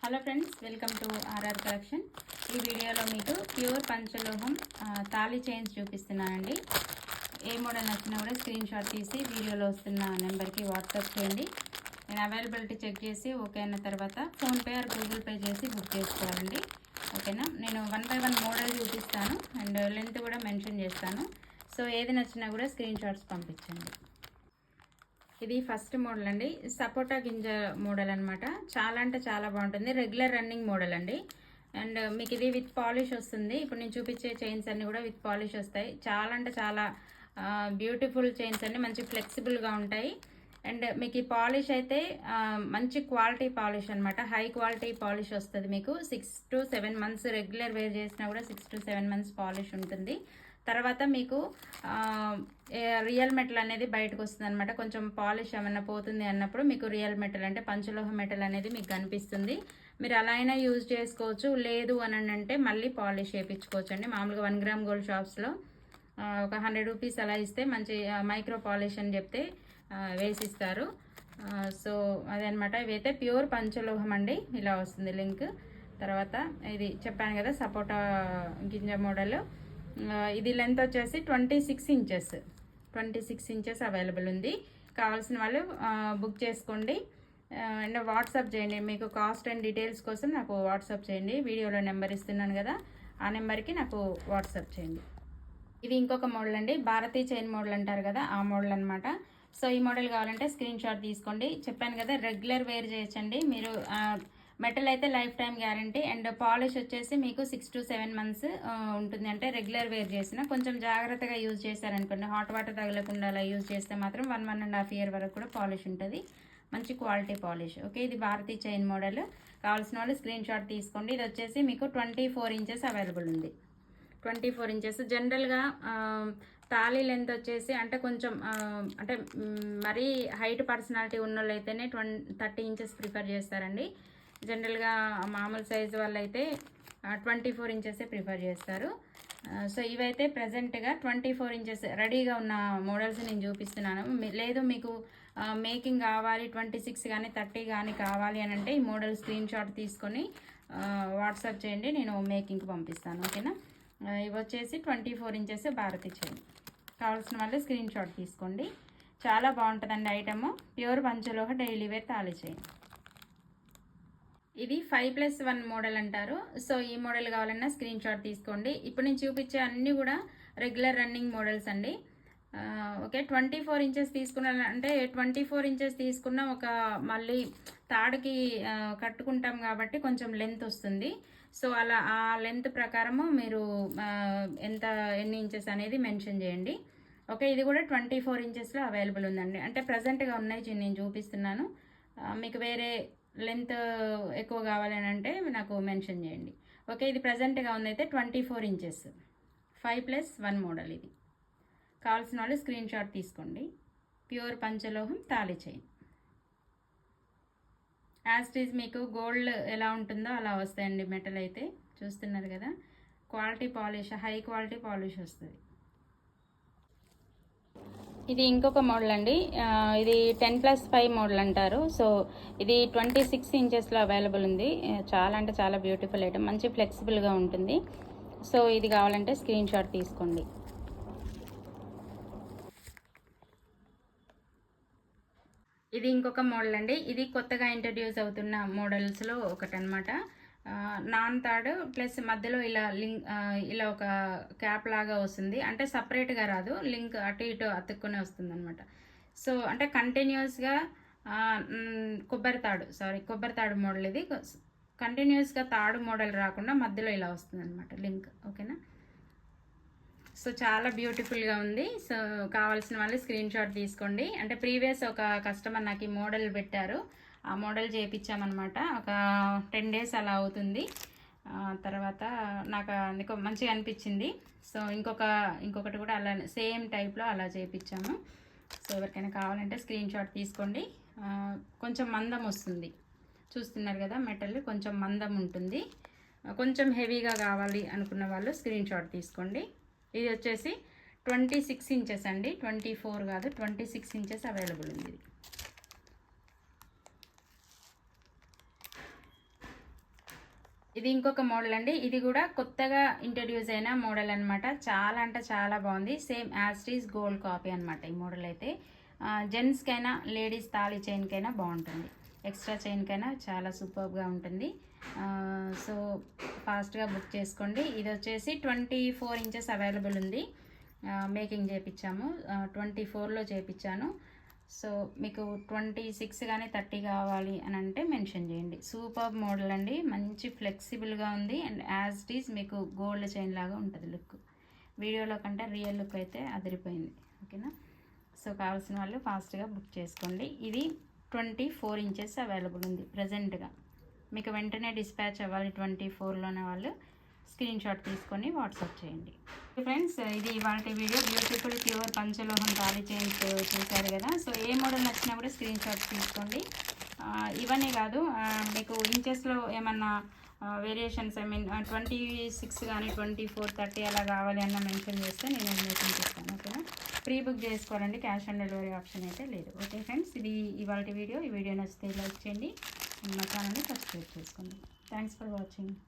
Hello friends, welcome to RR collection. ఈ వీడియోలో మీకు ప్యూర్ పంచలోహం తాళి చైన్స్ చూపిస్తున్నానండి. ఏ మోడల్ నచ్చినా కూడా స్క్రీన్ షాట్ తీసి వీడియోలో వస్తున్న నెంబర్కి వాట్సాప్ చేయండి. నేను అవైలబిలిటీ చెక్ చేసి ఓకే అయిన తర్వాత ఫోన్పే ఆర్ గూగుల్ పే చేసి బుక్ చేసుకోవాలండి. ఓకేనా? నేను 1 by 1 మోడల్ చూపిస్తాను అండ్ లెంత్ కూడా మెన్షన్ చేస్తాను. సో ఏది నచ్చినా కూడా స్క్రీన్ షాట్స్ పంపించండి. ఇది ఫస్ట్ మోడల్ అండి, సపోటా గింజ మోడల్ అనమాట. చాలా అంటే చాలా బాగుంటుంది. రెగ్యులర్ రన్నింగ్ మోడల్ అండి. అండ్ మీకు ఇది విత్ పాలిష్ వస్తుంది. ఇప్పుడు నేను చూపించే చైన్స్ అన్నీ కూడా విత్ పాలిష్ వస్తాయి. చాలా అంటే చాలా బ్యూటిఫుల్ చైన్స్ అండి. మంచి ఫ్లెక్సిబుల్గా ఉంటాయి. అండ్ మీకు ఈ పాలిష్ అయితే మంచి క్వాలిటీ పాలిష్ అనమాట. హై క్వాలిటీ పాలిష్ వస్తుంది. మీకు 6 to 7 months రెగ్యులర్ వేర్ చేసినా కూడా 6 to 7 months పాలిష్ ఉంటుంది. తర్వాత మీకు రియల్ మెటల్ అనేది బయటకు వస్తుంది అనమాట. కొంచెం పాలిష్ ఏమన్నా పోతుంది అన్నప్పుడు మీకు రియల్ మెటల్ అంటే పంచలోహ మెటల్ అనేది మీకు కనిపిస్తుంది. మీరు అలా అయినా యూజ్ చేసుకోవచ్చు. లేదు అని అంటే మళ్ళీ పాలిష్ చేయించుకోవచ్చు అండి. మామూలుగా 1 gram గోల్డ్ షాప్స్లో ఒక 100 rupees అలా ఇస్తే మంచి మైక్రో పాలిష్ అని చెప్తే వేసిస్తారు. సో అదనమాట. ఇవైతే ప్యూర్ పంచలోహం అండి. ఇలా వస్తుంది లింక్. తర్వాత ఇది చెప్పాను కదా, సపోటా గింజ మోడల్. ఇది లెంత్ వచ్చేసి 26 ఇంచెస్ అవైలబుల్ ఉంది. కావాల్సిన వాళ్ళు బుక్ చేసుకోండి అండ్ వాట్సాప్ చేయండి. మీకు కాస్ట్ అండ్ డీటెయిల్స్ కోసం నాకు వాట్సాప్ చేయండి. వీడియోలో నెంబర్ ఇస్తున్నాను కదా, ఆ నెంబర్కి నాకు వాట్సాప్ చేయండి. ఇది ఇంకొక మోడల్ అండి, భారతీ చైన్ మోడల్ అంటారు కదా, ఆ మోడల్ అనమాట. సో ఈ మోడల్ కావాలంటే స్క్రీన్ షాట్ తీసుకోండి. చెప్పాను కదా, రెగ్యులర్ వేర్ చేయొచ్చండి మీరు. మెటల్ అయితే life time guarantee and polish వచ్చేసి మీకు 6 to 7 months ఉంటుంది. అంటే రెగ్యులర్ వేర్ చేసిన కొంచెం జాగ్రత్తగా యూజ్ చేశారనుకోండి, హాట్ వాటర్ తగలకుండా అలా యూజ్ చేస్తే మాత్రం 1.5 year వరకు కూడా పాలిష్ ఉంటుంది. మంచి క్వాలిటీ పాలిష్. ఓకే, ఇది భారతీ చైన్ మోడల్. కావాల్సిన వాళ్ళు స్క్రీన్ షాట్ తీసుకోండి. ఇది వచ్చేసి మీకు 24 inches అవైలబుల్ ఉంది. 24 inches. జనరల్గా తాళీ లెంత్ వచ్చేసి అంటే కొంచెం అంటే మరీ హైట్ పర్సనాలిటీ ఉన్న వాళ్ళు అయితేనే 30 inches ప్రిఫర్ చేస్తారండి. జనరల్గా మామూలు సైజు వాళ్ళు అయితే 24 inches ప్రిఫర్ చేస్తారు. సో ఇవైతే ప్రజెంట్గా 24 inches రెడీగా ఉన్న మోడల్స్ నేను చూపిస్తున్నాను. లేదు మీకు మేకింగ్ కావాలి 26 కానీ 30 కానీ కావాలి అని అంటే ఈ మోడల్ స్క్రీన్ షాట్ తీసుకొని వాట్సాప్ చేయండి, నేను మేకింగ్కి పంపిస్తాను. ఓకేనా? ఇవి వచ్చేసి 24 inches భారతీ చైన్. కావాల్సిన వాళ్ళు స్క్రీన్ షాట్ తీసుకోండి. చాలా బాగుంటుందండి ఐటమ్. ప్యూర్ పంచలోహ డైలీ వేర్ తాళి చైన్. ఇది 5+1 మోడల్ అంటారు. సో ఈ మోడల్ కావాలన్నా స్క్రీన్ షాట్ తీసుకోండి. ఇప్పుడు నేను చూపించే అన్నీ కూడా రెగ్యులర్ రన్నింగ్ మోడల్స్ అండి. ఓకే, 24 inches తీసుకున్నా అంటే 24 inches తీసుకున్న ఒక మళ్ళీ తాడుకి కట్టుకుంటాం కాబట్టి కొంచెం లెంత్ వస్తుంది. సో అలా ఆ లెంత్ ప్రకారము మీరు ఎన్ని ఇంచెస్ అనేది మెన్షన్ చేయండి. ఓకే, ఇది కూడా 24 inchesలో అవైలబుల్ ఉందండి. అంటే ప్రజెంట్గా ఉన్నాయి నేను చూపిస్తున్నాను. మీకు వేరే లెంత్ ఎక్కువ కావాలని అంటే నాకు మెన్షన్ చేయండి. ఓకే, ఇది ప్రజెంట్గా ఉందైతే 24 inches 5+1 మోడల్. ఇది కావాల్సిన వాళ్ళు స్క్రీన్ షాట్ తీసుకోండి. ప్యూర్ పంచలోహం తాళి చైన్. యాస్టీజ్ మీకు గోల్డ్ ఎలా ఉంటుందో అలా వస్తాయండి. మెటల్ అయితే చూస్తున్నారు కదా, quality polish, high quality polish వస్తుంది. ఇది ఇంకొక మోడల్ అండి. ఇది 10+5 మోడల్ అంటారు. సో ఇది 26 inchesలో అవైలబుల్ ఉంది. చాలా అంటే చాలా బ్యూటిఫుల్ ఐటమ్, మంచి ఫ్లెక్సిబుల్గా ఉంటుంది. సో ఇది కావాలంటే స్క్రీన్ షాట్ తీసుకోండి. ఇది ఇంకొక మోడల్ అండి. ఇది కొత్తగా ఇంట్రడ్యూస్ అవుతున్న మోడల్స్లో ఒకటనమాట. నాన్ తాడు ప్లస్ మధ్యలో ఇలా ఒక క్యాప్ లాగా వస్తుంది. అంటే సపరేట్గా రాదు, లింక్ అటు ఇటు అతుక్కునే వస్తుంది అనమాట. సో అంటే కంటిన్యూస్గా కొబ్బరి తాడు మోడల్. ఇది కంటిన్యూస్గా తాడు మోడల్ రాకుండా మధ్యలో ఇలా వస్తుంది అనమాట లింక్. ఓకేనా? సో చాలా బ్యూటిఫుల్గా ఉంది. సో కావాల్సిన వాళ్ళు స్క్రీన్ షాట్ తీసుకోండి. అంటే ప్రీవియస్ ఒక కస్టమర్ నాకు ఈ మోడల్ పెట్టారు, ఆ మోడల్ చేయించామన్నమాట. ఒక 10 days అలా అవుతుంది. తర్వాత నాకు అందుకో మంచిగా అనిపించింది. సో ఇంకొకటి కూడా అలా సేమ్ టైప్లో అలా చేయించాము. సో ఎవరికైనా కావాలంటే స్క్రీన్ షాట్ తీసుకోండి. కొంచెం మందం వస్తుంది, చూస్తున్నారు కదా, మెటల్ కొంచెం మందం ఉంటుంది. కొంచెం హెవీగా కావాలి అనుకున్న వాళ్ళు స్క్రీన్ షాట్ తీసుకోండి. ఇది వచ్చేసి 26 inches అండి, 24 కాదు, 26 inches అవైలబుల్ ఉంది. ఇది ఇంకొక మోడల్ అండి. ఇది కూడా కొత్తగా ఇంట్రడ్యూస్ అయిన మోడల్ అనమాట. చాలా అంటే చాలా బాగుంది. Same as it is gold copy అనమాట ఈ మోడల్ అయితే. జెంట్స్కైనా లేడీస్ తాళి చైన్కైనా బాగుంటుంది. ఎక్స్ట్రా చైన్కైనా చాలా సూపర్గా ఉంటుంది. సో ఫాస్ట్గా బుక్ చేసుకోండి. ఇది వచ్చేసి 24 ఇంచెస్ అవైలబుల్ ఉంది. మేకింగ్ చేయించాము, 24లో చేయించాను. సో మీకు 26 కానీ 30 కావాలి అని అంటే మెన్షన్ చేయండి. సూపర్ మోడల్ అండి, మంచి ఫ్లెక్సిబుల్గా ఉంది. అండ్ యాజ్ ఇట్ ఈజ్ మీకు గోల్డ్ చైన్ లాగా ఉంటుంది లుక్. వీడియోలో కంటే రియల్ లుక్ అయితే అదిరిపోయింది. ఓకేనా? సో కావాల్సిన వాళ్ళు ఫాస్ట్గా బుక్ చేసుకోండి. ఇది 24 ఇంచెస్ అవైలబుల్ ఉంది ప్రజెంట్గా. మీకు వెంటనే డిస్పాచ్ అవ్వాలి 24లోనే వాళ్ళు స్క్రీన్ షాట్ తీసుకొని వాట్సాప్ చేయండి. ఫ్రెండ్స్, ఇది ఇవాళ వీడియో. బ్యూటిఫుల్ ప్యూర్ పంచలోహం తాళి చైన్స్ చూసారు కదా. సో ఏ మోడల్ నచ్చినా కూడా స్క్రీన్ షాట్ తీసుకోండి. ఇవన్నీ కాదు, మీకు ఇంచెస్లో ఏమన్నా వేరియేషన్స్, ఐ మీన్ 26 కానీ 24, 30 అలా కావాలి అన్న మెన్షన్ చేస్తే నేను మెన్షన్ చేస్తాను. ఓకేనా? ప్రీ బుక్ చేసుకోవాలండి, క్యాష్ ఆన్ డెలివరీ ఆప్షన్ అయితే లేదు. ఓకే ఫ్రెండ్స్, ఇది ఇవాళ వీడియో. ఈ వీడియో నచ్చితే లైక్ చేయండి, మా ఛానల్ని సబ్స్క్రైబ్ చేసుకోండి. Thanks for watching.